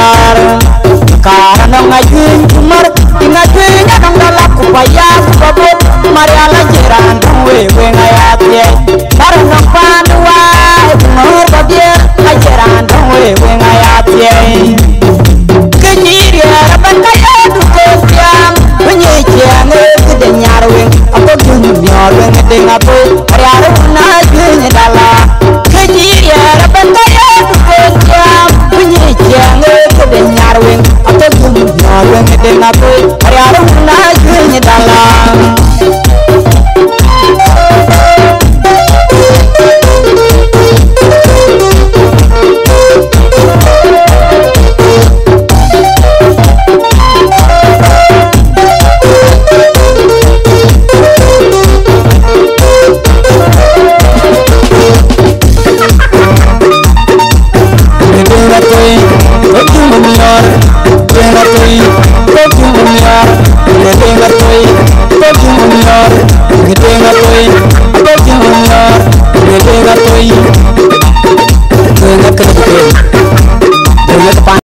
miar karena ngajuin cumar ngajuin yang dalam kupaya kubabut mariala jiran wewe ngayatye karena panua ngor bagian ajaran wewe ngayatye kenyir raban kaya dukes yang penyikian kedenyarwing apa dunyar weng dengapo ariaro najun dala kenyir raban kaya dukes yang penyikian kedenyarwing apa dunyar weng dengapo ariaro najun dala Gede ngatoy